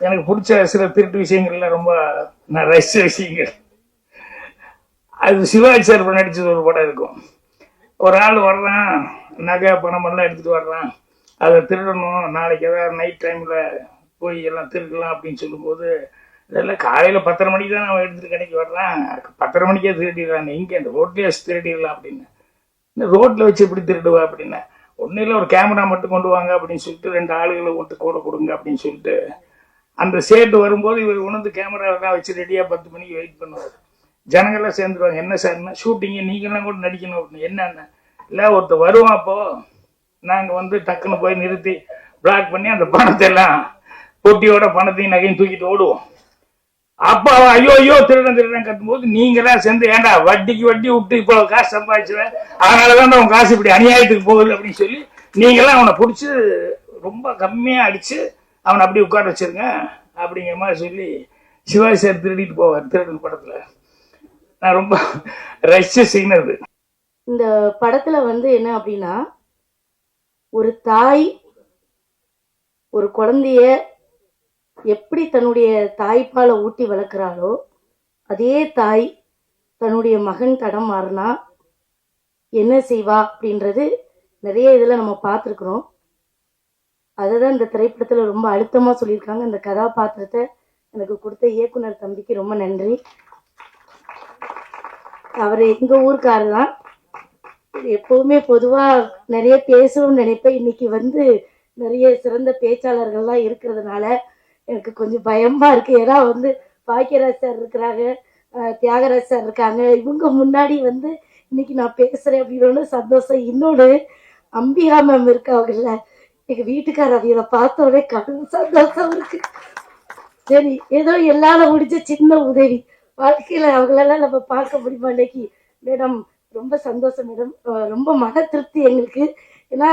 எனக்கு பிடிச்ச சில திருட்டு விஷயங்கள்ல ரொம்ப நான் ரசிச்ச விஷயங்கள், அது சிவாஜி சார் நடிச்சது ஒரு படம் இருக்கும். ஒரு ஆள் வர்றான், நகை பணம் எல்லாம் எடுத்துட்டு வர்றான், அதை திருடணும், நாளைக்கு ஏதாவது நைட் டைம்ல போய் எல்லாம் திருடலாம் அப்படின்னு சொல்லும்போது, இதெல்லாம் காலையில 10:30 மணிக்கு தான் அவன் எடுத்துட்டு கடைக்கு வர்றான், 10:30 மணிக்கே திருடிடுறான், இங்க அந்த ரோட்லயே திருடிடலாம் அப்படின்னு. ரோட்ல வச்சு எப்படி திருடுவா அப்படின்னா, ஒன்னும் இல்லை, ஒரு கேமரா மட்டும் கொண்டு வாங்க அப்படின்னு சொல்லிட்டு 2 ஆளுகளை விட்டு கூட கொடுங்க அப்படின்னு சொல்லிட்டு அந்த சேட்டு வரும்போது இவர் உணர்ந்து கேமராவெல்லாம் வச்சு ரெடியா 10 மணிக்கு வெயிட் பண்ணுவார். ஜனங்கள்லாம் சேர்ந்துருவாங்க. என்ன சார்னா, ஷூட்டிங்க நீங்கெல்லாம் கூட நடிக்கணும் அப்படின்னு. என்னன்னா, இல்லை ஒருத்தர் வருவான், அப்போ நாங்கள் டக்குன்னு போய் நிறுத்தி பிளாக் பண்ணி அந்த பணத்தை எல்லாம் பொட்டியோட பணத்தையும் நகையும் தூக்கிட்டு ஓடுவோம். அப்பா ஐயோ ஐயோ திருடன் திருடன் கத்தும் போது நீங்களாம் சேர்ந்து, ஏண்டா வட்டிக்கு வட்டி விட்டு இப்போ காசு சம்பாதிச்சுவேன், அதனாலதான் உன் காசு இப்படி அநியாயத்துக்கு போகுது அப்படின்னு சொல்லி நீங்களாம் அவனை பிடிச்சி ரொம்ப கம்மியா அடிச்சு அவனை அப்படி உட்கார வச்சிருங்க அப்படிங்கிற மாதிரி சொல்லி சிவாஜி சார் திருடிட்டு போவார் திருடன் படத்துல. நான் ரொம்ப ரசிச்ச சீன் அது. இந்த படத்துல என்ன அப்படின்னா, ஒரு தாய் ஒரு குழந்தைய எப்படி தன்னுடைய தாய்ப்பாலை ஊட்டி வளர்க்குறாளோ, அதே தாய் தன்னுடைய மகன் தடம் மாறினா என்ன செய்வா அப்படின்றது நிறைய இதில் நம்ம பார்த்துருக்குறோம். அதை தான் இந்த திரைப்படத்தில் ரொம்ப அழுத்தமாக சொல்லியிருக்காங்க. இந்த கதாபாத்திரத்தை எனக்கு கொடுத்த இயக்குனர் தம்பிக்கு ரொம்ப நன்றி. அவர் எங்கள் ஊருக்காரர் தான். எப்போவுமே பொதுவாக நிறைய பேசணும்னு நினைப்பேன். இன்னைக்கு நிறைய சிறந்த பேச்சாளர்கள்லாம் இருக்கிறதுனால எனக்கு கொஞ்சம் பயமாக இருக்குது. ஏன்னா பாக்கியராஜ் சார் இருக்கிறாங்க, தியாகராஜ் சார் இருக்காங்க. இவங்க முன்னாடி இன்னைக்கு நான் பேசுகிறேன் அப்படின்னு சந்தோஷம். இன்னொன்று, அம்பிகா மேம் இருக்காங்கல்ல, எங்கள் வீட்டுக்கார அவியலை பார்த்தோடனே கடும் சந்தோஷம் இருக்கு. சரி, ஏதோ எல்லாரும் முடிஞ்ச சின்ன உதவி. வாழ்க்கையில் அவங்களெல்லாம் நம்ம பார்க்க முடியுமா இன்னைக்கு? மேடம் ரொம்ப சந்தோஷம் மேடம், ரொம்ப மன திருப்தி எங்களுக்கு. ஏன்னா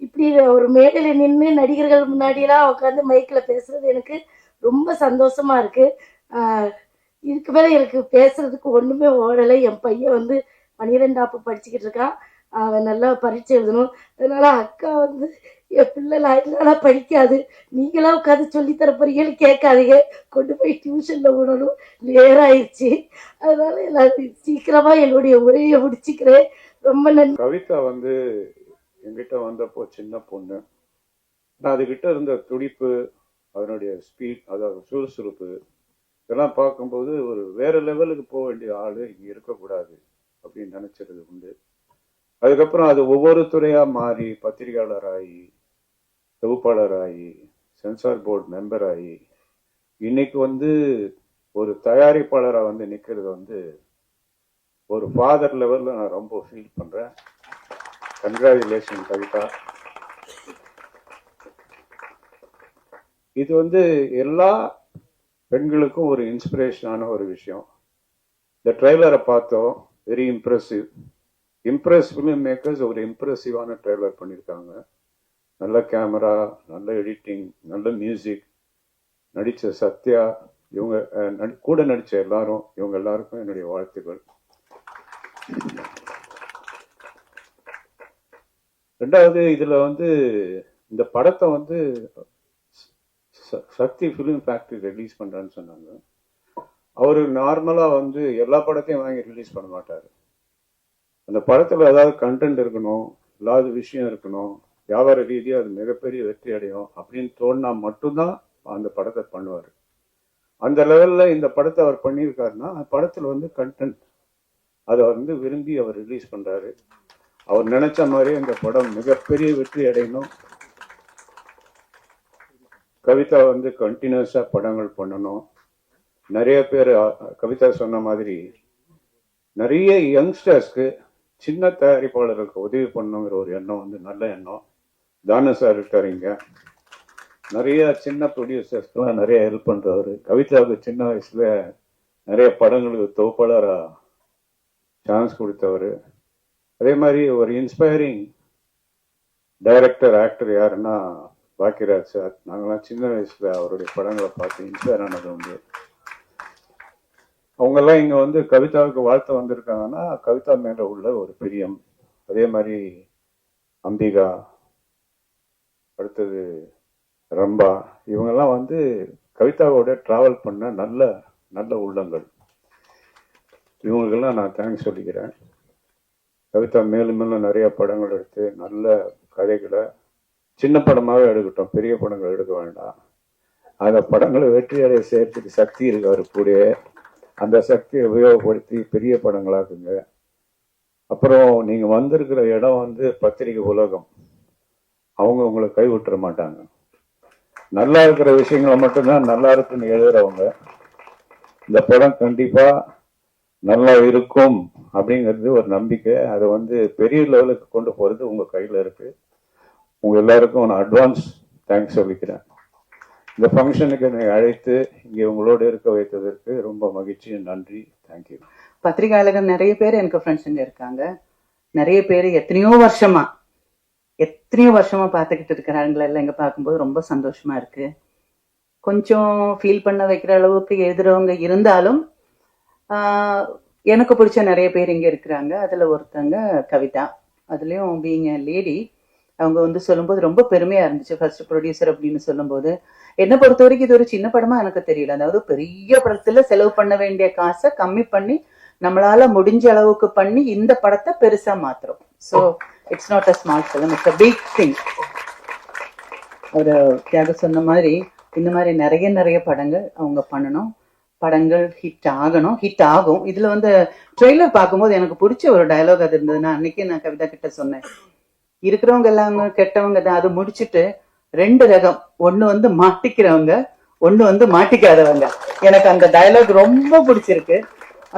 இப்படி ஒரு மேடையில் நின்று நடிகர்கள் முன்னாடியெல்லாம் உட்காந்து மைக்கில் பேசுறது எனக்கு ரொம்ப சந்தோஷமா இருக்கு. இதுக்கு மேலே எனக்கு பேசுறதுக்கு ஒன்றுமே ஓடலை. என் பையன் 12ஆப்பு படிச்சுக்கிட்டு இருக்கான். அவன் நல்லா பரீட்சை எழுதணும். அதனால அக்கா என் பிள்ளை நான் படிக்காது, நீங்களாம் உட்காந்து சொல்லித்தர போறீங்கன்னு கேட்காதீங்க, கொண்டு போய் டியூஷன்ல விடணும், நேராயிடுச்சு. அதனால எல்லாரும் சீக்கிரமா என்னுடைய உரையை முடிச்சுக்கிறேன். ரொம்ப நன்றி. கவிதா என்கிட்ட வந்தப்போ சின்ன பொண்ணு, நான் அதுகிட்ட இருந்த துடிப்பு, அதனுடைய ஸ்பீட், அதாவது சுறுசுறுப்பு, இதெல்லாம் பார்க்கும்போது ஒரு வேற லெவலுக்கு போக வேண்டிய ஆளு இங்க இருக்கக்கூடாது அப்படின்னு நினைச்சது உண்டு. அதுக்கப்புறம் அது ஒவ்வொரு துறையா மாறி பத்திரிகையாளர் ஆகி, தொகுப்பாளர் ஆகி, சென்சார் போர்டு மெம்பர் ஆகி, இன்னைக்கு ஒரு தயாரிப்பாளரா நிக்கிறது ஒரு ஃபாதர் லெவல்ல நான் ரொம்ப ஃபீல் பண்றேன். கங்க்ராச்சுலேஷன் கவிதா. இது எல்லா பெண்களுக்கும் ஒரு இன்ஸ்பிரேஷனான ஒரு விஷயம். இந்த ட்ரெய்லரை பார்த்தோம், very impressive. Impress film makers ஒரு இம்ப்ரெசிவான ட்ரெய்லர் பண்ணியிருக்காங்க. நல்ல கேமரா, நல்ல எடிட்டிங், நல்ல மியூசிக், நடித்த சத்யா, இவங்க கூட நடித்த எல்லாரும், இவங்க எல்லாருக்கும் என்னுடைய வாழ்த்துக்கள். ரெண்டாவது, இதுல இந்த படத்தை சக்தி ஃபிலிம் ஃபேக்டரி ரிலீஸ் பண்றான்னு சொன்னாங்க. அவரு நார்மலா எல்லா படத்தையும் வாங்கி ரிலீஸ் பண்ண மாட்டாரு. அந்த படத்துல ஏதாவது கண்டென்ட் இருக்கணும், ஏதாவது விஷயம் இருக்கணும், வியாபார ரீதியாக அது மிகப்பெரிய வெற்றி அடையும் அப்படின்னு தோணுனா மட்டும்தான் அந்த படத்தை பண்ணுவார். அந்த லெவலில் இந்த படத்தை அவர் பண்ணியிருக்காருன்னா, அந்த படத்தில் கண்டென்ட் அதை விரும்பி அவர் ரிலீஸ் பண்ணுறாரு. அவர் நினைச்ச மாதிரி இந்த படம் மிகப்பெரிய வெற்றி அடையணும். கவிதா கண்டினியூஸாக படங்கள் பண்ணணும். நிறைய பேர் கவிதா சொன்ன மாதிரி நிறைய யங்ஸ்டர்ஸ்க்கு, சின்ன தயாரிப்பாளர்களுக்கு உதவி பண்ணுங்கிற ஒரு எண்ணம் நல்ல எண்ணம். தானு சார் இருக்காருங்க, நிறைய சின்ன ப்ரொடியூசர்ஸ்க்கெல்லாம் நிறைய ஹெல்ப் பண்றவர். கவிதாவுக்கு சின்ன வயசுல நிறைய படங்களுக்கு தொகுப்பாளராக சான்ஸ் கொடுத்தவர். அதே மாதிரி ஒரு இன்ஸ்பைரிங் டைரக்டர், ஆக்டர் யாருன்னா பாக்கியராஜ் சார். நாங்களாம் சின்ன வயசுல அவருடைய படங்களை பார்த்து இன்ஸ்பயர் ஆனது உண்டு. அவங்கெல்லாம் இங்க கவிதாவுக்கு வாழ்த்து வந்திருக்காங்கன்னா கவிதா மேல உள்ள ஒரு பிரியம். அதே மாதிரி அம்பிகா, அடுத்தது ரம்பா, இவங்கெல்லாம் கவிதாவோட டிராவல் பண்ண நல்ல நல்ல உள்ளங்கள். இவங்களுக்கெல்லாம் நான் தேங்க்ஸ் சொல்லிக்கிறேன். கவிதா மேலும் மேலும் நிறைய படங்கள் எடுத்து நல்ல கதைகளை சின்ன படமாகவே எடுக்கட்டும், பெரிய படங்கள் எடுக்க வேண்டாம். அந்த படங்களை வெற்றி அடைய செய்யறதுக்கு சக்தி இருக்கு அவரு கூட. அந்த சக்தியை உபயோகப்படுத்தி பெரிய படங்களாக்குங்க. அப்புறம் நீங்க வந்திருக்கிற இடம் வந்து பத்திரிகை உலகம். அவங்க உங்களை கைவிட்டுற மாட்டாங்க. நல்லா இருக்கிற விஷயங்களை மட்டும்தான் நல்லா இருக்குன்னு எழுதுறவங்க. இந்த படம் கண்டிப்பா நல்லா இருக்கும் அப்படிங்கிறது ஒரு நம்பிக்கை. அதை வந்து பெரிய லெவலுக்கு கொண்டு போறது உங்க கையில இருக்கு. உங்க எல்லாருக்கும் நான் அட்வான்ஸ் தேங்க்ஸ் சொல்லிக்கிறேன். இந்த ஃபங்க்ஷனுக்கு என்னை அழைத்து இங்கே உங்களோட இருக்க வைத்ததற்கு ரொம்ப மகிழ்ச்சி, நன்றி, தேங்க்யூ. பத்திரிகையாளர்கள் நிறைய பேர் எனக்கு ஃப்ரெண்ட்ஸுங்க இருக்காங்க. நிறைய பேர் எத்தனையோ வருஷமா பார்த்துக்கிட்டு இருக்கிறாங்களே எல்லாம் இங்க பார்க்கும்போது ரொம்ப சந்தோஷமா இருக்கு. கொஞ்சம் ஃபீல் பண்ண வைக்கிற அளவுக்கு எழுதுறவங்க இருந்தாலும் எனக்கு பிடிச்ச நிறைய பேர் இங்க இருக்கிறாங்க. அதுல ஒருத்தங்க கவிதா. அதுலயும் பீயிங் எ லேடி, அவங்க வந்து சொல்லும்போது ரொம்ப பெருமையா இருந்துச்சு. ஃபர்ஸ்ட் ப்ரொடியூசர் அப்படின்னு சொல்லும்போது என்னை பொறுத்த வரைக்கும் இது ஒரு சின்ன படமா எனக்கு தெரியல. அதாவது பெரிய படத்துல செலவு பண்ண வேண்டிய காசை கம்மி பண்ணி நம்மளால முடிஞ்ச அளவுக்கு பண்ணி இந்த படத்தை பெருசா மாத்துறோம். So it's not a small film, it's a big thing. ஒரு தியாக சொன்ன மாதிரி இந்த மாதிரி நிறைய படங்கள் அவங்க பண்ணணும். படங்கள் ஹிட் ஆகும். இதுல வந்து ட்ரெய்லர் பார்க்கும்போது எனக்கு பிடிச்ச ஒரு டயலாக் அது இருந்ததுன்னா, அன்னைக்கு நான் கவிதா கிட்ட சொன்னேன், இருக்கிறவங்க எல்லாம் கெட்டவங்க தான், அது முடிச்சுட்டு 2 ரகம், ஒண்ணு வந்து மாட்டிக்கிறவங்க, ஒண்ணு வந்து மாட்டிக்காதவங்க. எனக்கு அந்த டயலாக் ரொம்ப பிடிச்சிருக்கு.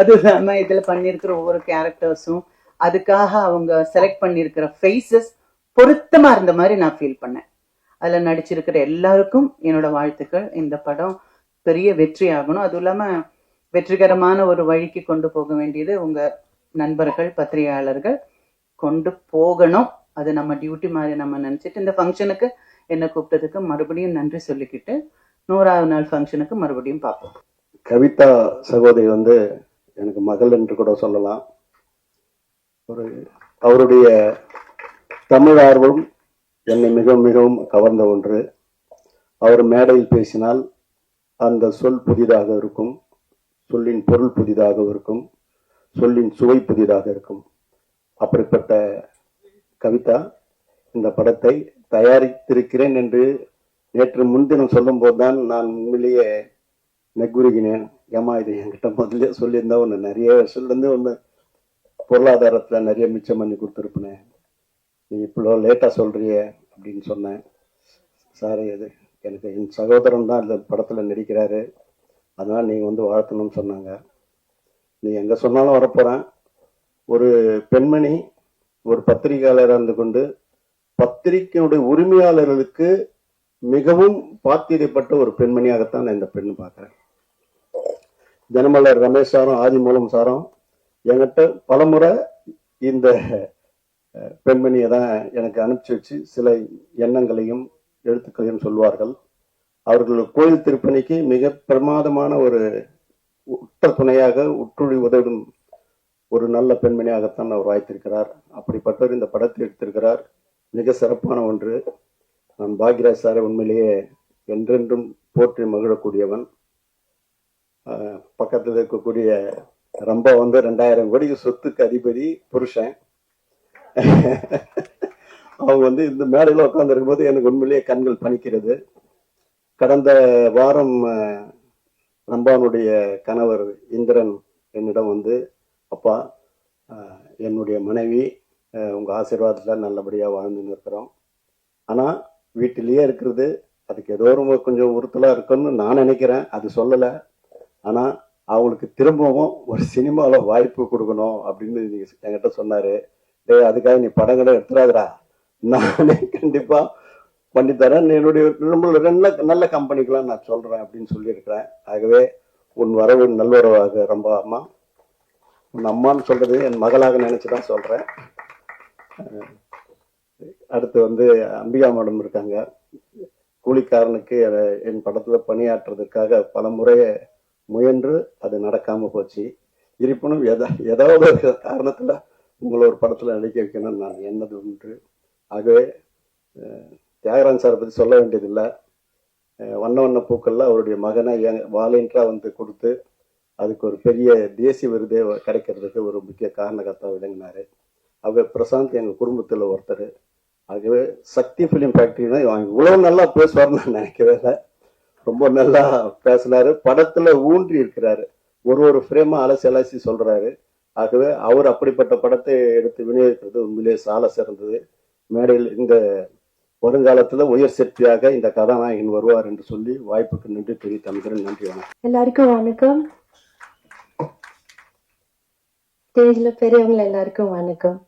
அது இல்லாம இதுல பண்ணிருக்கிற ஒவ்வொரு கேரக்டர்ஸும் அதுக்காக அவங்க செலக்ட் பண்ணிருக்கிற ஃபேஸஸ் பொருத்தமா இருந்த மாதிரி நான் ஃபீல் பண்ணேன். அதுல நடிச்சிருக்கிற எல்லாருக்கும் என்னோட வாழ்த்துக்கள். இந்த படம் பெரிய வெற்றி ஆகணும். அதுவும் இல்லாம வெற்றிகரமான ஒரு வழிக்கு கொண்டு போக வேண்டியது உங்க நண்பர்கள், பத்திரிகையாளர்கள் கொண்டு போகணும். அது நம்ம டியூட்டி மாதிரி நம்ம நினைச்சிட்டு இந்த ஃபங்க்ஷனுக்கு என்ன கூப்பிட்டதுக்கு மறுபடியும் நன்றி சொல்லிக்கிட்டு 100வது நாள் ஃபங்க்ஷனுக்கு மறுபடியும் பார்ப்போம். கவிதா சகோதரி வந்து எனக்கு மகள் என்று கூட சொல்லலாம். அவருடைய தமிழ் ஆர்வம் என்னை மிகவும் கவர்ந்த ஒன்று. அவர் மேடையில் பேசினால் அந்த சொல் புதிதாக இருக்கும், சொல்லின் பொருள் புதிதாக இருக்கும், சொல்லின் சுவை புதிதாக இருக்கும். அப்படிப்பட்ட கவிதா இந்த படத்தை தயாரித்திருக்கிறேன் என்று நேற்று முன்தினம் சொல்லும் போதுதான் நான் உண்மையிலேயே நெக்குருகினேன். ஏமா இது என்கிட்ட முதல்ல சொல்லியிருந்தா ஒன்று நிறைய வருஷத்துலேருந்து ஒன்று பொருளாதாரத்துல நிறைய மிச்சம் பண்ணி கொடுத்துருப்பேன், நீ இவ்வளோ லேட்டா சொல்றிய அப்படின்னு சொன்னேன். சார், இது எனக்கு என் சகோதரன் தான் இந்த படத்துல நடிக்கிறாரு, அதனால நீங்க வந்து வாழ்த்தணும்னு சொன்னாங்க. நீ எங்க சொன்னாலும் வரப்போறேன். ஒரு பெண்மணி ஒரு பத்திரிகையாளராக இருந்து கொண்டு பத்திரிகையுடைய உரிமையாளர்களுக்கு மிகவும் பாத்தியப்பட்ட ஒரு பெண்மணியாகத்தான் நான் இந்த பெண்ணு பார்க்கிறேன். தினமலர் ரமேஷ் சாரும் ஆதிமூலம் சாரும் என்கிட்ட பலமுறை இந்த பெண்மணியை தான் எனக்கு அனுப்பிச்சு வச்சு சில எண்ணங்களையும் எழுத்துக்களையும் சொல்வார்கள். அவர்கள் கோயில் திருப்பணிக்கு மிக பிரமாதமான ஒரு உற்ற துணையாக உற்றுழி உதவும் ஒரு நல்ல பெண்மணியாகத்தான் அவர் வாய்த்திருக்கிறார். அப்படிப்பட்டவர் இந்த படத்தை எடுத்திருக்கிறார். மிக சிறப்பான ஒன்று. நான் பாக்யராஜ் சாரை உண்மையிலேயே என்றென்றும் போற்றி மகிழக்கூடியவன். பக்கத்தில் இருக்கக்கூடிய ரம்பா வந்து 2000 கோடிக்கு சொத்துக்கு அதிபதி புருஷன். அவங்க வந்து இந்த மேடையில் உட்கார்ந்து இருக்கும்போது எனக்கு உண்மையிலேயே கண்கள் பணிக்கிறது. கடந்த வாரம் ரம்பானுடைய கணவர் இந்திரன் என்னிடம் வந்து, அப்பா, என்னுடைய மனைவி உங்க ஆசீர்வாதத்துல நல்லபடியா வாழ்ந்துன்னு இருக்கிறோம், ஆனா வீட்டிலேயே இருக்கிறது அதுக்கு ஏதோ ரொம்ப கொஞ்சம் உறுத்தலா இருக்குன்னு நான் நினைக்கிறேன், அது சொல்லலை. ஆனா அவங்களுக்கு திரும்பவும் ஒரு சினிமாவில் வாய்ப்பு கொடுக்கணும் அப்படின்னு நீங்க என்கிட்ட சொன்னாரு. அதுக்காக நீ படங்களை எடுத்துறாதரா, நானே கண்டிப்பா பண்ணித்தரேன், என்னுடைய நல்ல கம்பெனிக்கெல்லாம் நான் சொல்றேன் அப்படின்னு சொல்லியிருக்கிறேன். ஆகவே உன் வரவு நல்லுறவாக ரொம்ப அம்மா. உன் அம்மான்னு சொல்றது என் மகளாக நினைச்சுதான் சொல்றேன். அடுத்து வந்து அம்பிகா மேடம் இருக்காங்க. கூலிக்காரனுக்கு என் படத்துல பணியாற்றுறதுக்காக பல முறை முயன்று அது நடக்காம போச்சு. இருப்பினும் ஏதாவது ஒரு காரணத்துல உங்களை ஒரு படத்துல நடிக்க வைக்கணும்னு நான் எண்ணது உண்டு. ஆகவே தியாகராஜன் சாரை பத்தி சொல்ல வேண்டியதில்லை. வண்ண வண்ண பூக்கள்ல அவருடைய மகனை வாலண்டியரா வந்து கொடுத்து அதுக்கு ஒரு பெரிய தேசிய விருதே கிடைக்கிறதுக்கு ஒரு முக்கிய காரணகர்த்தா விளங்கினாரு. அவர் பிரசாந்த் எங்கள் குடும்பத்தில் ஒருத்தர். ஆகவே சக்தி ஃபிலிம் ஃபேக்டரினா இவ்வளவு நல்லா பேசுவார்னு நான் நினைக்கவே இல்லை. ரொம்ப நல்லா பேசினாரு. படத்துல ஊன்றி இருக்கிறாரு. ஒரு ஃப்ரேமா அலசி சொல்றாரு. ஆகவே அவர் அப்படிப்பட்ட படத்தை எடுத்து விநியோகிக்கிறது உண்மையிலேயே சால சிறந்தது. மேடையில் இந்த வருங்காலத்துல உயர் சக்தியாக இந்த கதாநாயகன் வருவார் என்று சொல்லி வாய்ப்புக்கு நன்றி தெரிவித்து அமைக்கிறேன். நன்றி, வணக்கம். எல்லாருக்கும் வணக்கம். ஸ்டேஜ்ல பெரியவங்க எல்லாருக்கும் வணக்கம்.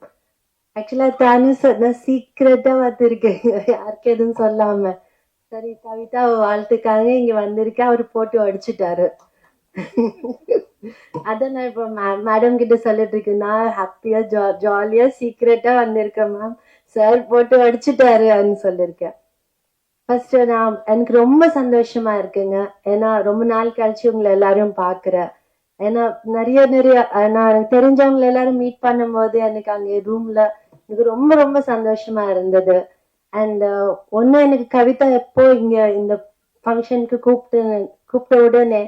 ஆக்சுவலா தானு சொன்ன சீக்கிரட்டா வந்திருக்கேன், யாருக்கு எதுவும் சொல்லாம. சரி, கவிதா வாழ்த்துக்காக இங்க வந்திருக்கேன், அவரு போட்டு அடிச்சுட்டாரு. அதான் நான் இப்ப மேடம் கிட்ட சொல்லிட்டு இருக்கேன், நான் ஹாப்பியா ஜாலியா சீக்கிரட்டா வந்திருக்கேன் மேம், சார் போட்டு அடிச்சுட்டாருன்னு சொல்லியிருக்கேன். ஃபர்ஸ்ட் எனக்கு ரொம்ப சந்தோஷமா இருக்குங்க. ஏன்னா ரொம்ப நாள் கழிச்சு உங்களை எல்லாரும் பாக்குறேன். ஏன்னா நிறைய நான் தெரிஞ்சவங்களை எல்லாரும் மீட் பண்ணும்போது எனக்கு அங்க ரூம்ல எனக்கு ரொம்ப ரொம்ப சந்தோஷமா இருந்தது. அண்ட் ஒன்னு, எனக்கு கவிதா எப்போ இங்க இந்த ஃபங்க்ஷனுக்கு கூப்பிட்ட உடனே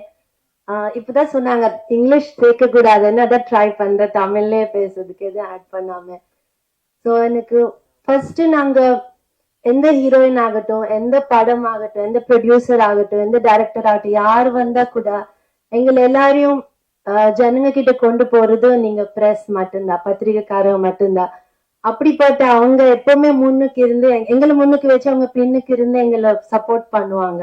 இப்பதான் சொன்னாங்க இங்கிலீஷ் சேர்க்க கூடாதுன்னு, அதான் ட்ரை பண்றேன் தமிழ்லயே பேசுறதுக்கு எதுவும் ஆட் பண்ணாம. ஸோ எனக்கு ஃபர்ஸ்ட் நாங்க எந்த ஹீரோயின் ஆகட்டும், எந்த படம் ஆகட்டும், எந்த ப்ரொடியூசர் ஆகட்டும், எந்த டைரக்டர் ஆகட்டும், யார் வந்தா கூட எங்களை எல்லாரையும் ஜனங்க கிட்ட கொண்டு போறது நீங்க பிரஸ் மட்டும்தான், பத்திரிகைக்காரங்க மட்டும்தான். அப்படிப்பட்ட அவங்க எப்பவுமே முன்னுக்கு இருந்து எங்களை முன்னுக்கு வச்சு அவங்க பின்னுக்கு இருந்து எங்களை சப்போர்ட் பண்ணுவாங்க.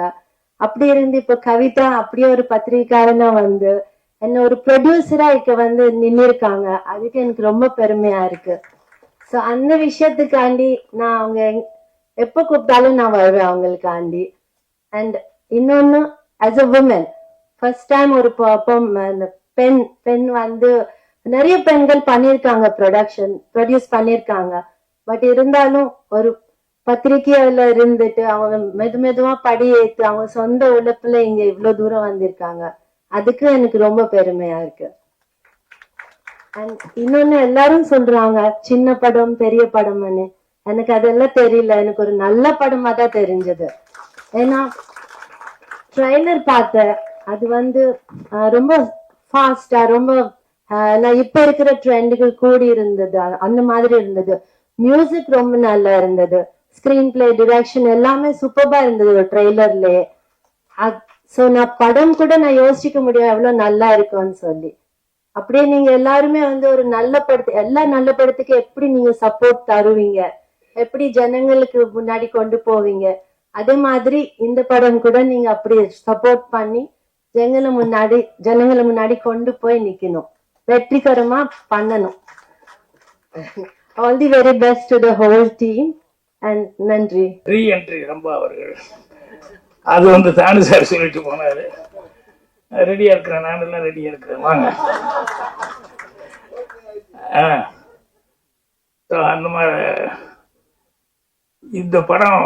அப்படி இருந்து இப்ப கவிதா அப்படியே ஒரு பத்திரிகைக்காரனா வந்து என்ன ஒரு ப்ரொடியூசரா இங்க வந்து நின்று இருக்காங்க. அதுக்கு எனக்கு ரொம்ப பெருமையா இருக்கு. ஸோ அந்த விஷயத்துக்காண்டி நான் அவங்க எப்ப கூப்பிட்டாலும் நான் வருவேன் அவங்களுக்காண்டி. அண்ட் இன்னொன்னு, as a woman first time ஒரு பெண் வந்து நிறைய பெண்கள் பண்ணியிருக்காங்க, ப்ரொடியூஸ் பண்ணியிருக்காங்க. பட் இருந்தாலும் ஒரு பத்திரிகையில இருந்துட்டு அவங்க மெதுவா படி ஏத்து அவங்க சொந்த உழைப்புல இங்க இவ்வளவு தூரம் வந்திருக்காங்க. அதுக்கு எனக்கு ரொம்ப பெருமையா இருக்கு. அண்ட் இன்னொன்னு, எல்லாரும் சொல்றாங்க சின்ன படம் பெரிய படம்னு. எனக்கு அதெல்லாம் தெரியல, எனக்கு ஒரு நல்ல படமா தான் தெரிஞ்சது. ஏன்னா ட்ரைலர் பார்த்தேன், அது வந்து ரொம்ப ஃபாஸ்டா, ரொம்ப நான் இப்ப இருக்கிற ட்ரெண்டுக்கு கூடி இருந்தது, அந்த மாதிரி இருந்தது. மியூசிக் ரொம்ப நல்லா இருந்தது, ஸ்கிரீன் பிளே, டிரெக்ஷன் எல்லாமே சூப்பரா இருந்தது ஒரு ட்ரெய்லர்லயே. சோ நான் படம் கூட நான் யோசிக்க முடியும் எவ்வளவு நல்லா இருக்கும்னு சொல்லி. அப்படியே நீங்க எல்லாருமே வந்து ஒரு நல்ல படத்து, எல்லா நல்ல படத்துக்கு எப்படி நீங்க சப்போர்ட் தருவீங்க, எப்படி ஜனங்களுக்கு முன்னாடி கொண்டு போவீங்க, அதே மாதிரி இந்த படம் கூட நீங்க அப்படி சப்போர்ட் பண்ணி ஜனங்களை முன்னாடி கொண்டு போய் நிக்கணும், வெற்றிகரமா பண்ணணும். All the very best to the whole team and நன்றி. ரீஎன்ட்ரி ரொம்ப அவர்கள் அது வந்து தானு சார் சொல்லிட்டு போனாரு. ரெடியா இருக்கிறேன், நானெல்லாம் ரெடியா இருக்கிறேன், வாங்க. அந்த மாதிரி இந்த படம்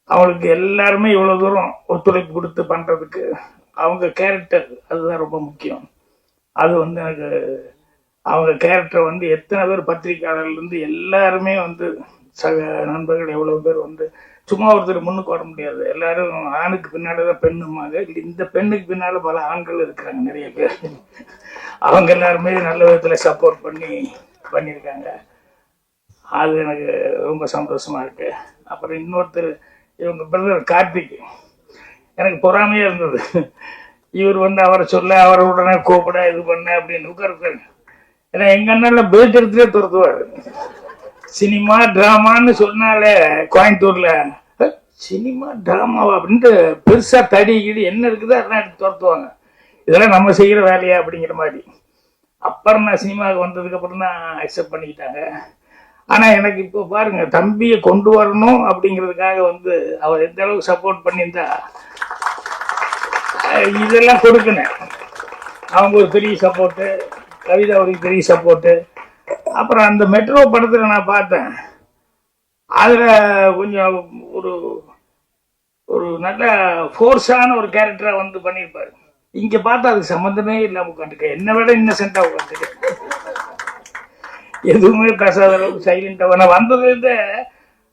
அவங்களுக்கு எல்லாருமே இவ்வளவு தூரம் ஒத்துழைப்பு கொடுத்து பண்றதுக்கு அவங்க கேரக்டர் அதுதான் ரொம்ப முக்கியம். அது வந்து எனக்கு அவங்க கேரக்டர் வந்து எத்தனை பேர் பத்திரிகையாளர்ல இருந்து எல்லாருமே வந்து சக நண்பர்கள் எவ்வளவு பேர் வந்து சும்மா ஒருத்தர் முன்னுக்கு வர முடியாது. எல்லாரும் ஆணுக்கு பின்னாடிதான் பெண்ணுமாங்க. இந்த பெண்ணுக்கு பின்னால பல ஆண்கள் இருக்கிறாங்க நிறைய பேர். அவங்க எல்லாருமே நல்ல விதத்துல சப்போர்ட் பண்ணியிருக்காங்க. அது எனக்கு ரொம்ப சந்தோஷமா இருக்கு. அப்புறம் இன்னொருத்தர் இவங்க பிரதர் கார்த்திக், எனக்கு பொறாமையா இருந்தது. இவர் வந்து அவரை சொல்ல, அவரை உடனே கூப்பிட, இது பண்ண அப்படின்னு உட்காருக்காரு. ஏன்னா எங்க அண்ணன் பேட் எடுத்துட்டே துரத்துவாரு. சினிமா டிராமான்னு சொன்னாலே கோயம்புத்தூர்ல சினிமா டிராமாவா அப்படின்ட்டு பெருசா தடி கிடி என்ன இருக்குதோ அதெல்லாம் எடுத்து துரத்துவாங்க. இதெல்லாம் நம்ம செய்யற வேலையா அப்படிங்கிற மாதிரி. அப்புறம் நான் சினிமாவுக்கு வந்ததுக்கு அப்புறம் தான் அக்செப்ட் பண்ணிக்கிட்டாங்க. ஆனா எனக்கு இப்போ பாருங்க, தம்பியை கொண்டு வரணும் அப்படிங்கிறதுக்காக வந்து அவர் எந்த அளவுக்கு சப்போர்ட் பண்ணியிருந்தா இதெல்லாம் கொடுக்கணும். அவங்க ஒரு பெரிய சப்போர்ட்டு, கவிதா ஒரு பெரிய சப்போர்ட்டு. அப்புறம் அந்த மெட்ரோ படத்துல நான் பார்த்தேன், அதுல கொஞ்சம் ஒரு ஒரு நல்ல ஃபோர்ஸான ஒரு கேரக்டரா வந்து பண்ணியிருப்பாரு. இங்க பார்த்தா அதுக்கு சம்மந்தமே இல்லாம உட்காந்துருக்க, என்னை விட இன்னசென்டா உட்காந்துருக்க, எதுவுமே பேசாத அளவுக்கு சைலண்டா. நான் வந்ததுலேருந்து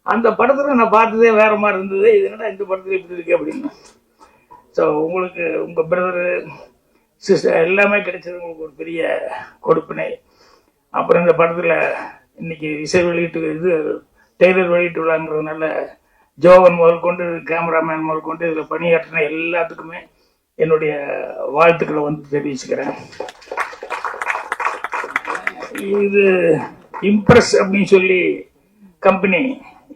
அந்த படத்தில் நான் பார்த்ததே வேற மாதிரி இருந்தது. இது என்னடா இந்த படத்தில் இப்படி இருக்கு அப்படின்னு. ஸோ உங்களுக்கு உங்கள் பிரதரு சிஸ்டர் எல்லாமே கிடைச்சது உங்களுக்கு ஒரு பெரிய கொடுப்பினை. அப்புறம் இந்த படத்தில் இன்னைக்கு இசை வெளியீட்டு இது டெய்லர் வெளியீட்டு விழாங்கிறதுனால ஜோவன் முதல் கொண்டு கேமராமேன் முதல் கொண்டு இதில் பணியாற்றின எல்லாத்துக்குமே என்னுடைய வாழ்த்துக்களை வந்து தெரிவிச்சுக்கிறேன். இது இம்ப்ரெஸ் அப்படின்னு சொல்லி கம்பெனி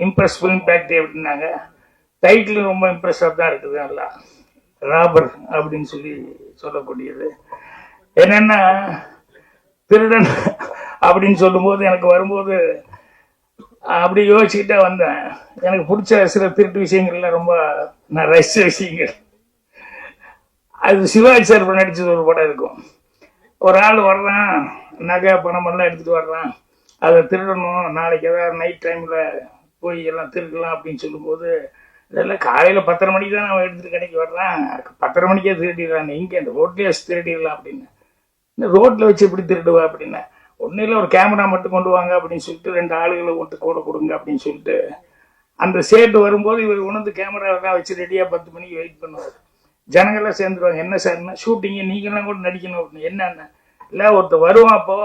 இம்ப்ரெஸ் ஃபிலிம் ஃபேக்டரி அப்படின்னாங்க. டைட்டில் ரொம்ப இம்ப்ரெஸ்ஸாக தான் இருக்குது. நல்லா ராபர் அப்படின்னு சொல்லி சொல்லக்கூடியது. என்னென்னா திருடன் அப்படின்னு சொல்லும்போது எனக்கு வரும்போது அப்படி யோசிச்சுக்கிட்டே வந்தேன். எனக்கு பிடிச்ச சில திருட்டு விஷயங்கள்லாம் ரொம்ப நான் ரசித்த விஷயங்கள். அது சிவாஜி சார் நடிச்சது ஒரு படம் இருக்கும். ஒரு ஆள் வர்றான், நகை பணமெல்லாம் எடுத்துகிட்டு வர்றான், அதை திருடணும், நாளைக்கு ஏதாவது நைட் டைமில் போய் எல்லாம் திருடலாம் அப்படின்னு சொல்லும்போது, இதெல்லாம் காலையில் 10:30 மணிக்கு தான் அவன் எடுத்துகிட்டு கடைக்கு வர்றான், 10:30 மணிக்கே திருடிடுறான், இங்கே அந்த ரோட்லேயே திருடிடலாம் அப்படின்னு. இந்த ரோட்டில் வச்சு எப்படி திருடுவா அப்படின்னா, ஒன்றும் இல்லை ஒரு கேமரா மட்டும் கொண்டு வாங்க அப்படின்னு சொல்லிட்டு 2 ஆளுகளை ஒட்டு கூட கொடுங்க அப்படின்னு சொல்லிட்டு அந்த சேட்டு வரும்போது இவர் உணர்ந்து கேமராவெல்லாம் வச்சு ரெடியாக 10 மணிக்கு வெயிட் பண்ணுவார். ஜனங்கள்லாம் சேர்ந்துருவாங்க. என்ன சார்னா ஷூட்டிங்கு நீங்களாம் கூட நடிக்கணும் அப்படின்னு. என்னென்ன இல்லை ஒருத்தர் வருவான், அப்போ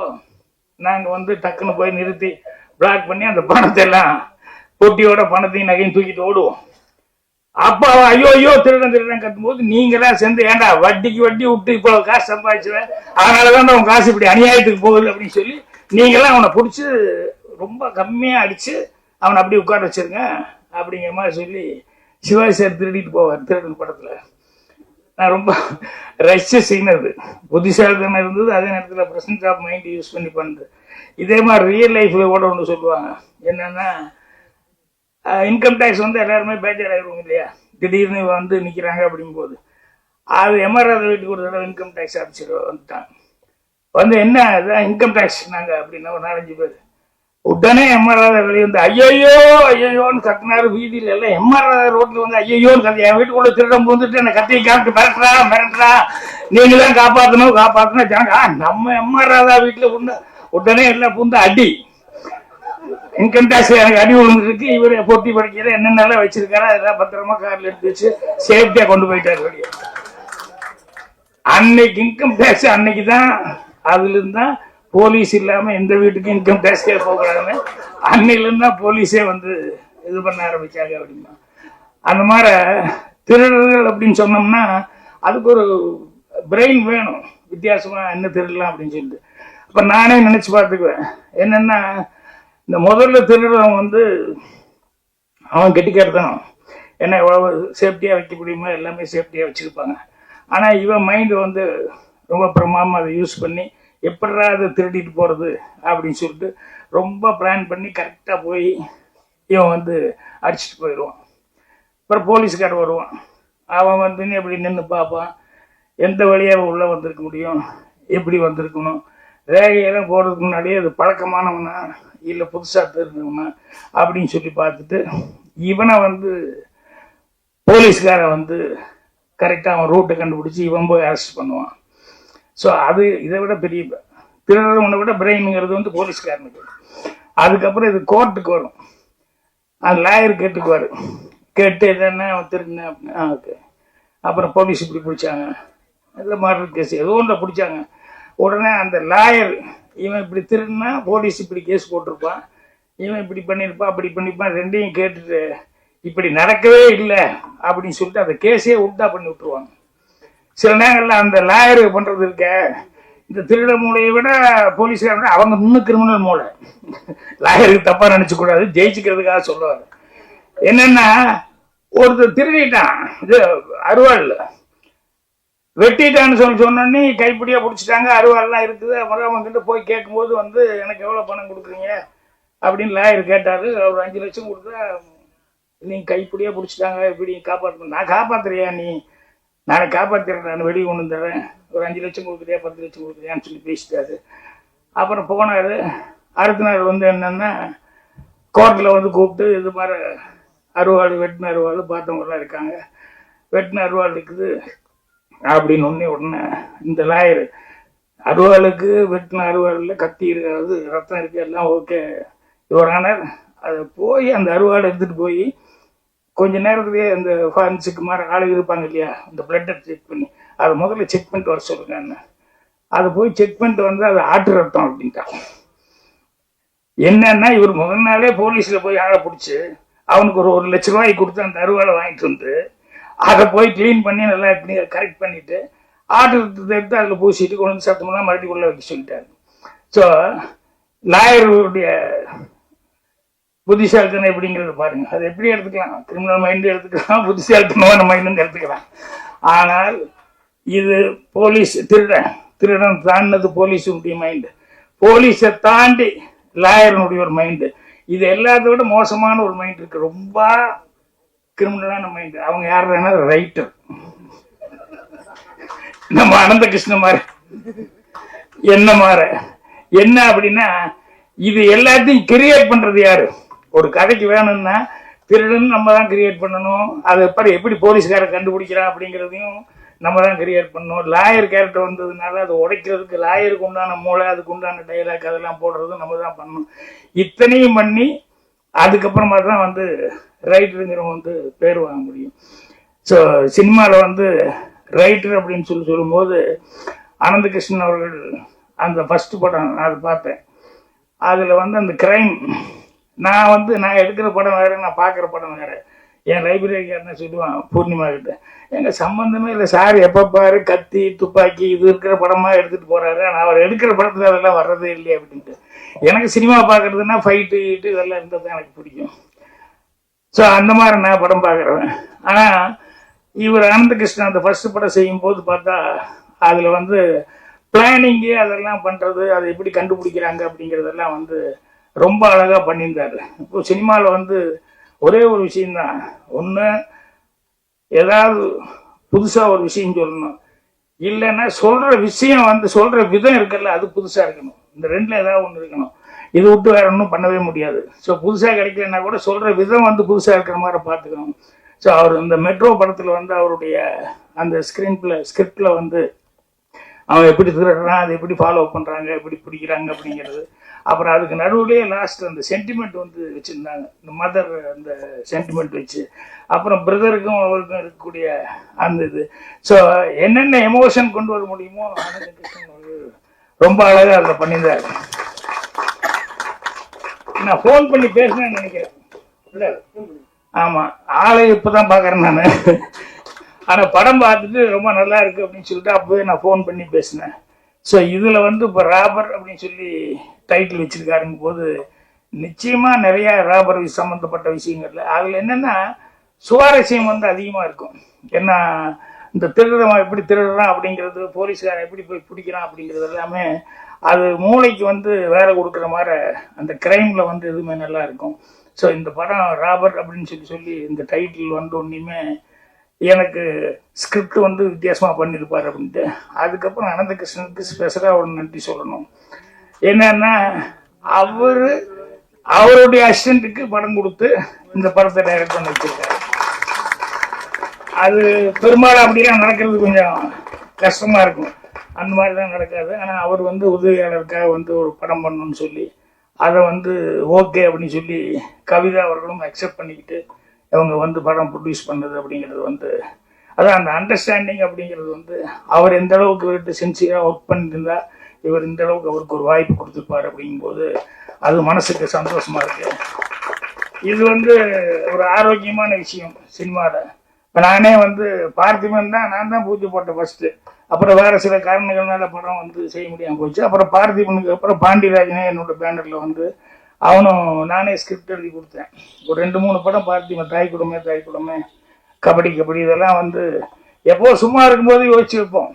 நாங்கள் வந்து டக்குன்னு போய் நிறுத்தி பிளாக் பண்ணி அந்த பணத்தை எல்லாம் பொட்டியோட பணத்தையும் நகையும் தூக்கிட்டு ஓடுவோம். அப்போ அவன் ஐயோ ஐயோ திருடன் திருடன் கத்தும் போது நீங்களாம் சேர்ந்து ஏன்டா வட்டிக்கு வட்டி விட்டு இப்போ காசு சம்பாதிச்சுவேன், அதனாலதான் அவன் காசு இப்படி அநியாயத்துக்கு போகுது அப்படின்னு சொல்லி நீங்களாம் அவனை பிடிச்சி ரொம்ப கம்மியாக அடிச்சு அவனை அப்படி உட்கார வச்சிருங்க அப்படிங்கிற மாதிரி சொல்லி சிவாஜி சார் திருடிட்டு போவார் திருடன் படத்தில். நான் ரொம்ப ரசிச்ச சீன் அது. புத்திசாலித்தனம் இருந்தது, அதே நேரத்தில் ப்ரெசன்ஸ் ஆஃப் மைண்ட் யூஸ் பண்ணி பண்ணுறது. இதே மாதிரி ரியல் லைஃப்பில் கூட ஒன்று சொல்லுவாங்க. என்னென்னா இன்கம் டேக்ஸ் வந்து எல்லாருமே பேஜர் ஆகிடுவோம் இல்லையா, திடீர்னு வந்து நிற்கிறாங்க அப்படிங்கும்போது அது எம்ஆர்ஆர் வீட்டுக்கு ஒரு தடவை இன்கம் டேக்ஸ் ஆஃபீஸர் வந்துட்டாங்க. வந்து என்ன அதுதான் இன்கம் டேக்ஸ் நாங்கள் அப்படின்னா ஒரு 4-5 பேர் உடனே எம்ஆர்ஆர் வெளியே வந்து ஐயோயோ ஐயோன்னு கத்தினாரு. வீதியில எல்லாம் எம்ஆர்ஆர் ரோட்ல வந்து ஐயோன்னு கத்தி, என் வீட்டுக்குள்ள திருடம் வந்துட்டு என்ன கத்தியை காட்டு மிரட்டுறா நீங்களாம் காப்பாற்றணும் ஜனங்க. நம்ம எம்ஆர்ஆர் வீட்டுல உடனே எல்லாம் பூந்து அடி. இன்கம் டேக்ஸ் எனக்கு அடி விழுந்துருக்கு. இவரு பொட்டி படிக்கிற என்னென்னலாம் வச்சிருக்காரு அதெல்லாம் பத்திரமா கார்ல எடுத்து வச்சு சேஃப்டியா கொண்டு போயிட்டாரு வெளியே. அன்னைக்கு இன்கம் டேக்ஸ் அன்னைக்குதான் அதுல இருந்தா போலீஸ் இல்லாம எந்த வீட்டுக்கும் இன்கம் டேக்ஸே போகக்கூடாதுன்னு அன்னையில இருந்தா போலீஸே வந்து இது பண்ண ஆரம்பிச்சாங்க அப்படின்னா. அந்த மாதிரி திருடர்கள் அப்படின்னு சொன்னோம்னா அதுக்கு ஒரு பிரெயின் வேணும், வித்தியாசமா என்ன திருடலாம் அப்படின்னு சொல்லிட்டு. அப்ப நானே நினைச்சு பார்த்துக்குவேன். என்னன்னா இந்த முதல்ல திருடுறவன் வந்து அவன் கெட்டிக்காரத்தனம், என்ன எவ்வளவு சேஃப்டியா வைக்க முடியுமோ எல்லாமே சேஃப்டியா வச்சிருப்பாங்க. ஆனா இவன் மைண்டு வந்து ரொம்ப பிரமாமா அதை யூஸ் பண்ணி எப்படா அதை திருடிட்டு போறது அப்படின்னு சொல்லிட்டு ரொம்ப பிளான் பண்ணி கரெக்டா போய் இவன் வந்து அடிச்சுட்டு போயிடுவான். அப்புறம் போலீஸ்காரன் வருவான். அவன் வந்து எப்படி நின்று பார்ப்பான், எந்த வழியாக உள்ள வந்திருக்க முடியும், எப்படி வந்திருக்கணும், ரேகையெல்லாம் போடுறதுக்கு முன்னாடியே அது பழக்கமானவனா இல்லை புதுசாக தெரிஞ்சவனா அப்படின்னு சொல்லி பார்த்துட்டு இவனை வந்து போலீஸ்காரன் வந்து கரெக்டாக அவன் ரூட்டை கண்டுபிடிச்சி இவன் போய் அரெஸ்ட் பண்ணுவான். ஸோ அது இதை விட பெரிய திருடனை விட பிரெயினுங்கிறது வந்து போலீஸ்காரனுக்கு. அதுக்கப்புறம் இது கோர்ட்டுக்கு வரும். அந்த லாயர் கேட்டுக்குவார். கேட்டு என்னென்ன அவன் திருடினேன் அப்படின்னா ஓகே. அப்புறம் போலீஸ் இப்படி பிடிச்சாங்க, இல்லை மர்டர் கேஸ் ஏதோ ஒன்றை பிடிச்சாங்க. உடனே அந்த லாயர் இவன் இப்படி திருடினா போலீஸ் இப்படி கேஸ் போட்டிருப்பான், இவன் இப்படி பண்ணியிருப்பான் அப்படி பண்ணியிருப்பான், ரெண்டையும் கேட்டுட்டு இப்படி நடக்கவே இல்லை அப்படின்னு சொல்லிட்டு அந்த கேஸே உல்டா பண்ணி விட்டுருவாங்க. சில நேரங்கள்ல அந்த லாயர் பண்றது இருக்க இந்த திருட மூளையை விட போலீஸ்காரங்க அவங்க இன்னும் கிரிமினல் மூளை. லாயருக்கு தப்பா நினைச்சு கூடாது, ஜெயிச்சுக்கிறதுக்காக சொல்லுவாங்க. என்னன்னா ஒருத்தர் திருடிட்டான், இது அருவாள் வெட்டிட்டான்னு சொன்னோடனே கைப்பிடியா பிடிச்சிட்டாங்க, அருவாள்லாம் இருக்குது. அப்புறம் அவங்க கிட்ட போய் கேட்கும்போது வந்து எனக்கு எவ்வளவு பணம் கொடுக்குறீங்க அப்படின்னு லாயர் கேட்டாரு. ஒரு 5 லட்சம் கொடுத்தா நீங்க கைப்பிடியா பிடிச்சிட்டாங்க, எப்படி காப்பாற்றணும், நான் காப்பாத்துறியா, நீ நாளைக்கு காப்பாத்துறேன், நான் வெளியே கொண்டு வந்துடுறேன், ஒரு 5 லட்சம் கொடுக்குறியா 10 லட்சம் கொடுக்குறியான்னு சொல்லி பேசிட்டாரு. அப்புறம் போனாரு. அடுத்த நாள் வந்து என்னன்னா கோர்ட்டில் வந்து கூப்பிட்டு இது மாதிரி அருவாள் வெட்டின அருவாள் பார்த்தவங்கலாம் இருக்காங்க, வெட்டின அருவாள் இருக்குது அப்படின்னு உடனே இந்த லாயர் அருவாளுக்கு வெட்டின அருவாளில் கத்தி இருக்காது, ரத்தம் இருக்கு, எல்லாம் ஓகே யுவர் ஆனர், அதை போய் அந்த அருவாளை எடுத்துட்டு போய் கொஞ்ச நேரத்துலேயே அந்த ஃபாரன்சிக் மாதிரி ஆளுங்க இருப்பாங்க இல்லையா, அந்த பிளட்டை செக் பண்ணி அதை முதல்ல செக் பண்ணிட்டு வர சொல்லுங்க என்ன. அதை போய் செக் பண்ணிட்டு வந்து அது ஆட்டு ரத்தம் அப்படின்ட்டான். என்னன்னா இவர் முதல் நாளே போலீஸ்ல போய் ஆளை பிடிச்சி அவனுக்கு ஒரு 1 லட்ச ரூபாய் கொடுத்து அந்த அருவாளை வாங்கிட்டு வந்து அதை போய் கிளீன் பண்ணி நல்லா கரெக்ட் பண்ணிட்டு ஆட்டு ரத்தத்தை எடுத்து அதில் பூசிட்டு கொண்டு வந்து சத்தமெல்லாம் மறுபடியும் உள்ள வைக்க சொல்லிட்டாரு. ஸோ லாயருடைய புத்திசாலித்தனம் எப்படிங்கிறது பாருங்க. அது எப்படி எடுத்துக்கலாம், கிரிமினல் மைண்டு எடுத்துக்கலாம், புத்திசாலித்தனமான மைண்டு எடுத்துக்கலாம். ஆனால் இது போலீஸ் திருடன் தாண்டினது போலீஸுடைய மைண்டு, போலீஸை தாண்டி லாயரனுடைய ஒரு மைண்டு. இது எல்லாத்த விட மோசமான ஒரு மைண்ட் இருக்கு, ரொம்ப கிரிமினலான மைண்டு. அவங்க யாருன்னா ரைட்டர், நம்ம அனந்த கிருஷ்ண மாதிரி என்ன மாற என்ன அப்படின்னா இது எல்லாத்தையும் கிரியேட் பண்றது யாரு? ஒரு கதைக்கு வேணும்னா திருடன் நம்ம தான் கிரியேட் பண்ணணும். அதை எப்படி போலீஸ்கார கண்டுபிடிக்கிறான் அப்படிங்கிறதையும் நம்ம தான் கிரியேட் பண்ணணும். லாயர் கேரக்டர் வந்ததுனால அதை உடைக்கிறதுக்கு லாயருக்கு உண்டான மூளை, அதுக்கு உண்டான டைலாக் அதெல்லாம் போடுறதும் நம்ம தான் பண்ணணும். இத்தனையும் பண்ணி அதுக்கப்புறமா தான் வந்து ரைட்டருங்கிறவங்க வந்து பேர் வாங்க முடியும். ஸோ சினிமாவில் வந்து ரைட்டர் அப்படின்னு சொல்லும்போது அனந்த கிருஷ்ணன் அவர்கள் அந்த ஃபர்ஸ்ட் படம் நான் அதை பார்த்தேன். அதில் வந்து அந்த கிரைம் நான் எடுக்கிற படம் வேறு, நான் பார்க்குற படம் வேறு. என் லைப்ரரிக்காரனை சொல்லுவான் பூர்ணிமா கிட்ட, எங்கள் சம்மந்தமே இல்லை சார், எப்போ பாரு கத்தி துப்பாக்கி இது இருக்கிற படமாக எடுத்துகிட்டு போகிறாரு, ஆனால் அவர் எடுக்கிற படத்தில் அதெல்லாம் வர்றதே இல்லையே அப்படின்ட்டு. எனக்கு சினிமா பார்க்குறதுனா ஃபைட்டு இதெல்லாம் இருந்தது தான் எனக்கு பிடிக்கும். ஸோ அந்த மாதிரி நான் படம் பார்க்குறேன். ஆனால் இவர் அனந்த கிருஷ்ணன் அந்த ஃபர்ஸ்ட் படம் செய்யும் போது பார்த்தா அதில் வந்து பிளானிங்கு அதெல்லாம் பண்ணுறது, அதை எப்படி கண்டுபிடிக்கிறாங்க அப்படிங்கிறதெல்லாம் வந்து ரொம்ப அழகாக பண்ணியிருந்தாரு. இப்போ சினிமாவில் வந்து ஒரே ஒரு விஷயம்தான், ஒன்று ஏதாவது புதுசாக ஒரு விஷயம் சொல்லணும், இல்லைன்னா சொல்கிற விஷயம் வந்து சொல்கிற விதம் இருக்குல்ல அது புதுசாக இருக்கணும். இந்த ரெண்டில் ஏதாவது ஒன்று இருக்கணும். இது விட்டு வேற ஒன்றும் பண்ணவே முடியாது. ஸோ புதுசாக கிடைக்கலன்னா கூட சொல்கிற விதம் வந்து புதுசாக இருக்கிற மாதிரி பார்த்துக்கணும். ஸோ அவர் இந்த மெட்ரோ படத்தில் வந்து அவருடைய அந்த ஸ்கிரிப்டில் வந்து அவன் எப்படி திருடுறான், அதை எப்படி ஃபாலோ பண்ணுறாங்க, எப்படி பிடிக்கிறாங்க அப்படிங்கிறது. அப்புறம் அதுக்கு நடுவுலேயே லாஸ்ட் அந்த சென்டிமெண்ட் வந்து வச்சுருந்தாங்க, இந்த மதர் அந்த சென்டிமெண்ட் வச்சு, அப்புறம் பிரதருக்கும் அவருக்கும் இருக்கக்கூடிய அந்த இது. ஸோ என்னென்ன எமோஷன் கொண்டு வர முடியுமோ ஆனந்த கிருஷ்ணன் ரொம்ப அழகாக அதில் பண்ணியிருந்தார். நான் ஃபோன் பண்ணி பேசினேன்னு நினைக்கிறேன், இல்லை ஆமாம், ஆளை இப்போ தான் பார்க்குறேன் நான். ஆனால் படம் பார்த்துட்டு ரொம்ப நல்லா இருக்கு அப்படின்னு சொல்லிட்டு அப்போவே நான் ஃபோன் பண்ணி பேசினேன். ஸோ இதில் வந்து இப்போ ராபர் அப்படின்னு சொல்லி டைட்டில் வச்சிருக்காருங்க போது நிச்சயமாக நிறைய ராபர் சம்மந்தப்பட்ட விஷயங்கள்ல அதில் என்னென்னா சுவாரஸ்யம் வந்து அதிகமாக இருக்கும். ஏன்னா இந்த திருடுறவன் எப்படி திருடுறான் அப்படிங்கிறது, போலீஸ்காரன் எப்படி போய் பிடிக்கிறான் அப்படிங்கிறது எல்லாமே அது மூளைக்கு வந்து வேலை கொடுக்குற மாதிரி அந்த கிரைமில் வந்து எதுவுமே நல்லா இருக்கும். ஸோ இந்த படம் ராபர் அப்படின்னு சொல்லி இந்த டைட்டில் வந்து ஒன்றுமே எனக்கு ஸ்கிரிப்ட் வந்து வித்தியாசமாக பண்ணியிருப்பார் அப்படின்ட்டு. அதுக்கப்புறம் அனந்த கிருஷ்ணனுக்கு ஸ்பெஷலாக ஒரு நன்றி சொல்லணும். என்னன்னா அவருடைய அசிஸ்டண்ட்டுக்கு படம் கொடுத்து இந்த படத்தை டைரக்ட் பண்ணி வச்சிருக்காரு. அது பெரும்பாலும் அப்படிலாம் நடக்கிறது கொஞ்சம் கஷ்டமாக இருக்கும், அந்த மாதிரி தான் நடக்காது. ஆனால் அவர் வந்து உதவியாளருக்காக வந்து ஒரு படம் பண்ணணும்னு சொல்லி அதை வந்து ஓகே அப்படின்னு சொல்லி கவிதா அவர்களும் அக்செப்ட் பண்ணிக்கிட்டு அவங்க வந்து படம் ப்ரொடியூஸ் பண்ணது அப்படிங்கிறது வந்து அதான் அந்த அண்டர்ஸ்டாண்டிங் அப்படிங்கிறது வந்து அவர் எந்த அளவுக்கு இவர்கிட்ட சின்சியராக ஒர்க் பண்ணியிருந்தா இவர் இந்த அளவுக்கு அவருக்கு ஒரு வாய்ப்பு கொடுத்துருப்பார் அப்படிங்கும்போது அது மனசுக்கு சந்தோஷமா இருக்கு. இது வந்து ஒரு ஆரோக்கியமான விஷயம் சினிமாவில். இப்போ நானே வந்து பார்த்திபன் தான் நான் தான் பூஜை போட்டேன் ஃபர்ஸ்ட்டு. அப்புறம் வேற சில காரணங்கள்னால படம் வந்து செய்ய முடியாமல் போச்சு. அப்புறம் பார்த்திபனுக்கு அப்புறம் பாண்டியராஜனே என்னோட பேனரில் வந்து அவனும் நானே ஸ்கிரிப்ட் எழுதி கொடுத்தேன். ஒரு 2-3 படம் பார்த்திபன், தாய் குடும்பமே, கபடி இதெல்லாம் வந்து எப்போ சும்மா இருக்கும்போது யோசிச்சு வைப்போம்.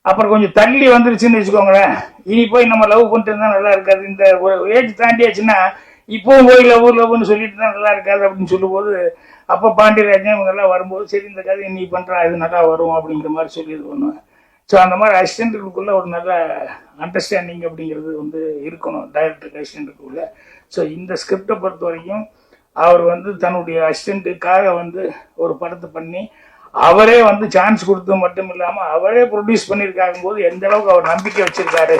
அப்புறம் கொஞ்சம் தள்ளி வந்துருச்சுன்னு வச்சுக்கோங்களேன், இனி போய் நம்ம லவ் பண்ணிட்டு இருந்தால் நல்லா இருக்காது. இந்த ஒரு ஏஜ் தாண்டியாச்சுன்னா இப்போவும் போய் லவ்னு சொல்லிட்டு தான் நல்லா இருக்காது அப்படின்னு சொல்லும்போது அப்போ பாண்டியராஜன் இவங்கெல்லாம் வரும்போது சரி இந்த கதை நீ பண்ணுறா இது நல்லா வரும் அப்படிங்கிற மாதிரி சொல்லி இது பண்ணுவேன். ஸோ அந்த மாதிரி அசிஸ்டண்ட்டுக்குள்ளே ஒரு நல்ல அண்டர்ஸ்டாண்டிங் அப்படிங்கிறது வந்து இருக்கணும் டைரக்டருக்கு அசிஸ்டண்ட்டுக்குள்ளே. ஸோ இந்த ஸ்கிரிப்டை பொறுத்த வரைக்கும் அவர் வந்து தன்னுடைய அசிஸ்டண்ட்டுக்காக வந்து ஒரு படத்தை பண்ணி அவரே வந்து சான்ஸ் கொடுத்தது மட்டும் இல்லாமல் அவரே ப்ரொடியூஸ் பண்ணியிருக்காகும் போது எந்த அளவுக்கு அவர் நம்பிக்கை வச்சிருக்காரு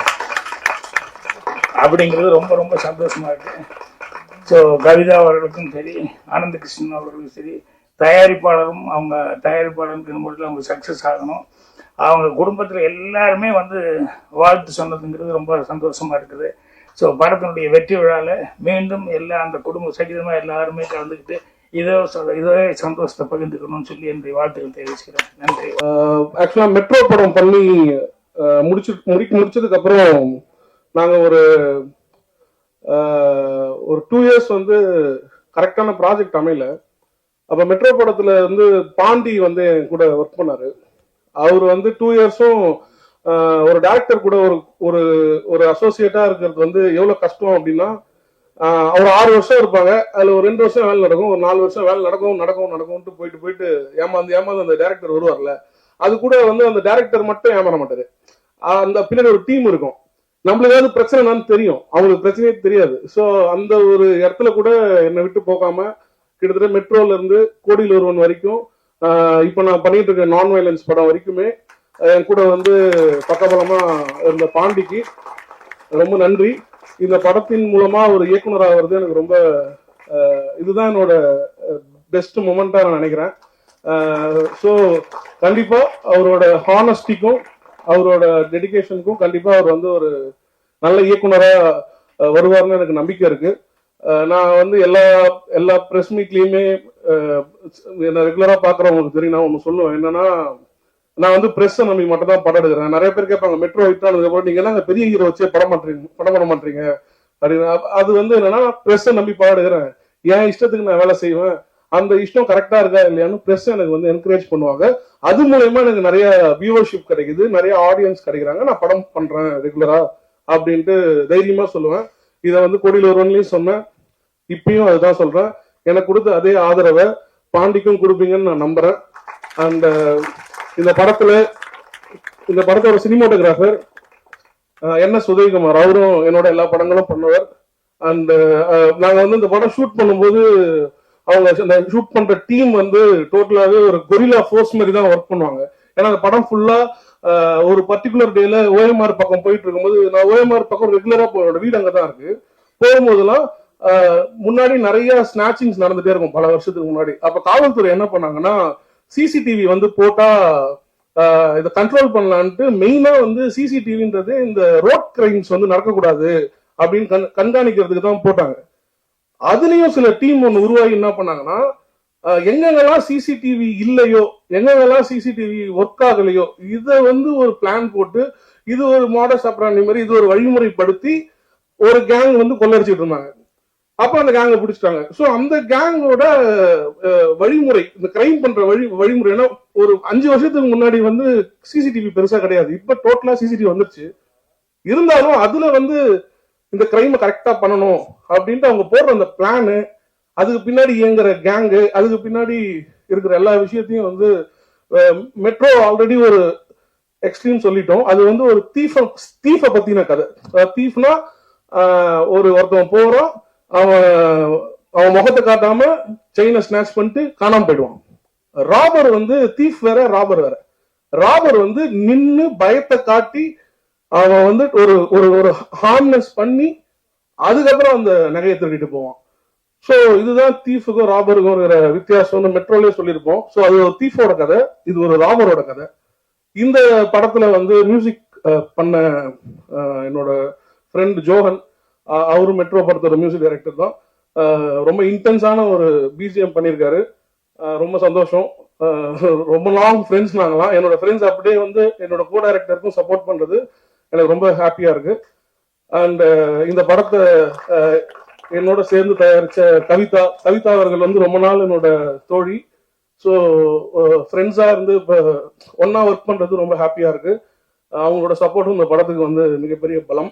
அப்படிங்கிறது ரொம்ப ரொம்ப சந்தோஷமா இருக்கு. ஸோ கவிதா அவர்களுக்கும் சரி, ஆனந்த கிருஷ்ணன் அவர்களுக்கும் சரி, தயாரிப்பாளரும் அவங்க தயாரிப்பாளருக்கு மட்டும் அவங்க சக்ஸஸ் ஆகணும். அவங்க குடும்பத்தில் எல்லாருமே வந்து வாழ்த்து சொன்னதுங்கிறது ரொம்ப சந்தோஷமா இருக்குது. ஸோ படத்தினுடைய வெற்றி விழாவில் மீண்டும் அந்த குடும்ப சகிதமாக எல்லாருமே கலந்துக்கிட்டு இதே சந்தோஷத்தை பகிர்ந்துக்கணும்னு சொல்லி என்னுடைய வாழ்த்துக்கள் தெரிவிச்சுக்கிறேன். நன்றி. ஆக்சுவலாக மெட்ரோ படம் பண்ணி முடிச்சதுக்கு அப்புறம் நாங்கள் ஒரு 2 இயர்ஸ் வந்து கரெக்டான ப்ராஜெக்ட் அமையல. அப்போ மெட்ரோ படத்தில் வந்து பாண்டி வந்து என் கூட ஒர்க் பண்ணாரு. அவர் வந்து 2 இயர்ஸும் ஒரு டேரக்டர் கூட ஒரு ஒரு அசோசியேட்டா இருக்கிறது வந்து எவ்வளவு கஷ்டம் அப்படின்னா, அவர் 6 வருஷம் இருப்பாங்க, அதுல ஒரு 2 வருஷம் வேலை நடக்கும், ஒரு 4 வருஷம் வேலை நடக்கும்ட்டு போயிட்டு ஏமாந்து அந்த டேரக்டர் வருவார்ல, அது கூட வந்து அந்த டேரக்டர் மட்டும் ஏமாற மாட்டாரு. அந்த பின்னாடி ஒரு டீம் இருக்கும். நம்மளுக்கு ஏதாவது பிரச்சனைனான்னு தெரியும், அவங்களுக்கு பிரச்சனையே தெரியாது. ஸோ அந்த ஒரு இடத்துல கூட என்னை விட்டு போகாம கிட்டத்தட்ட மெட்ரோல இருந்து கோடியில் ஒருவன் வரைக்கும், இப்போ நான் பண்ணிட்டு இருக்க நான் வயலன்ஸ் படம் வரைக்குமே என் கூட வந்து பக்கபலமா இருந்த பாண்டிக்கு ரொம்ப நன்றி. இந்த படத்தின் மூலமா ஒரு இயக்குனராக வருது எனக்கு ரொம்ப இதுதான் என்னோட பெஸ்ட் மொமெண்டா நான் நினைக்கிறேன். ஸோ கண்டிப்பா அவரோட ஹானஸ்டிக்கும் அவரோட டெடிகேஷனுக்கும் கண்டிப்பா அவர் வந்து ஒரு நல்ல இயக்குனரா வருவார்னு எனக்கு நம்பிக்கை இருக்கு. நான் வந்து எல்லா ப்ரெஸ் மீட்லயுமே என்ன ரெகுலரா பாக்குறவங்களுக்கு தெரியும், நான் ஒண்ணு சொல்லுவேன் என்னன்னா, நான் வந்து பிரஸ் நம்பி மட்டும் தான் படம் எடுக்கிறேன். நிறைய பேர் கேட்பாங்க மெட்ரோ ஹிட் நீங்க என்ன பெரிய ஹீரோ வச்சே படம் பண்ண மாட்டீங்க அப்படின்னு. அது வந்து என்னன்னா, பிரஸ் நம்பி படம் எடுக்கிறேன், என் இஷ்டத்துக்கு நான் வேலை செய்வேன், அந்த இஷ்டம் கரெக்டா இருக்கா இல்லையான்னு பிரஸ் எனக்கு வந்து என்கரேஜ் பண்ணுவாங்க. அது மூலயமா எனக்கு நிறைய வியூவர்ஷிப் கிடைக்குது, நிறைய ஆடியன்ஸ் கிடைக்கிறாங்க, நான் படம் பண்றேன் ரெகுலரா அப்படின்ட்டு தைரியமா சொல்லுவேன். இதை வந்து கோடியில் ஒருவன்லயும் சொன்னேன், இப்பயும் அதுதான் சொல்றேன். எனக்கு கொடுத்த அதே ஆதரவை பாண்டிக்கும் கொடுப்பீங்கன்னு நான் நம்புறேன். அண்ட் இந்த படத்தோட சினிமாட்டோகிராஃபர் NS உதயகுமார், அவரும் என்னோட எல்லா படங்களும் பண்ணவர். அண்ட் நாங்க வந்து இந்த படம் ஷூட் பண்ணும்போது அவங்க ஷூட் பண்ற டீம் வந்து டோட்டலாவே ஒரு கொரில்லா ஃபோர்ஸ் மாதிரி தான் ஒர்க் பண்ணுவாங்க. ஏன்னா அந்த படம் ஃபுல்லா ஒரு பர்டிகுலர் டேல OMR பக்கம் போயிட்டு இருக்கும்போது, நான் OMR பக்கம் ரெகுலரா வீடு அங்கதான் இருக்கு, போகும்போதெல்லாம் முன்னாடி நிறைய ஸ்நாச்சிங்ஸ் நடந்துட்டே இருக்கும் பல வருஷத்துக்கு முன்னாடி. அப்ப காவல்துறை என்ன பண்ணாங்கன்னா, சிசிடிவி வந்து போட்டா இதை கண்ட்ரோல் பண்ணலான்ட்டு மெயினா வந்து சிசிடிவின்றது இந்த ரோட் கிரைம்ஸ் வந்து நடக்கக்கூடாது அப்படின்னு கண்காணிக்கிறதுக்கு தான் போட்டாங்க. அதுலயும் சில டீம் ஒன்று உருவாகி என்ன பண்ணாங்கன்னா, எங்கெங்கெல்லாம் சிசிடிவி இல்லையோ, எங்கெங்கெல்லாம் சிசிடிவி ஒர்க் ஆகலையோ, இதை வந்து ஒரு பிளான் போட்டு இது ஒரு மாடஸ் ஆப்பரண்டி மாதிரி இது ஒரு வழிமுறைப்படுத்தி ஒரு கேங் வந்து கொள்ளடிச்சிட்டு இருந்தாங்க. அப்ப அந்த கேங்கை பிடிச்சிட்டாங்க. ஸோ அந்த கேங்கோட வழிமுறை, இந்த கிரைம் பண்ற வழிமுறைனா, ஒரு 5 வருஷத்துக்கு முன்னாடி வந்து சிசிடிவி பெருசா கிடையாது, இப்ப டோட்டலா சிசிடிவி வந்துருச்சு. இருந்தாலும் அதுல வந்து இந்த கிரைமை கரெக்டா பண்ணணும் அப்படின்ட்டு அவங்க போடுற அந்த பிளானு, அதுக்கு பின்னாடி இயங்குற கேங்கு, அதுக்கு பின்னாடி இருக்கிற எல்லா விஷயத்தையும் வந்து மெட்ரோ ஆல்ரெடி ஒரு எக்ஸ்ட்ரீம் சொல்லிட்டோம். அது வந்து ஒரு தீஃப பத்தின கதை. தீஃப்னா ஒருத்தவன் போறான், அவன் முகத்தை காட்டாம செயினை ஸ்நாச் பண்ணிட்டு காணாம போயிடுவான். ராபர் வந்து தீஃப் வேற, ராபர் வேற. ராபர் வந்து நின்னு பயத்தை காட்டி அவன் வந்து ஒரு ஹார்ம்னஸ் பண்ணி அதுக்கப்புறம் அந்த நகையை திருடிட்டு போவான். ஸோ இதுதான் தீஃபுக்கும் ராபருக்கும் இருக்கிற வித்தியாசம்னு மெட்ரோலயே சொல்லியிருப்போம். ஸோ அது ஒரு தீஃபோட கதை, இது ஒரு ராபரோட கதை. இந்த படத்துல வந்து மியூசிக் பண்ண என்னோட ஃப்ரெண்ட் ஜோஹன், அவரும் மெட்ரோ படத்தோட மியூசிக் டைரக்டர் தான். ரொம்ப இன்டென்ஸான ஒரு பிஜிஎம் பண்ணியிருக்காரு. ரொம்ப சந்தோஷம். ரொம்ப லாங் ஃப்ரெண்ட்ஸ் நாங்களாம். என்னோட ஃப்ரெண்ட்ஸ் அப்படியே வந்து என்னோட கோ டைரக்டருக்கும் சப்போர்ட் பண்றது எனக்கு ரொம்ப ஹாப்பியா இருக்கு. அண்ட் இந்த படத்தை என்னோட சேர்ந்து தயாரிச்ச கவிதா அவர்கள் வந்து ரொம்ப நாள் என்னோட தோழி. ஸோ ஃப்ரெண்ட்ஸா இருந்து இப்போ ஒன்னா ஒர்க் பண்றது ரொம்ப ஹாப்பியா இருக்கு. அவங்களோட சப்போர்ட்டும் இந்த படத்துக்கு வந்து மிகப்பெரிய பலம்.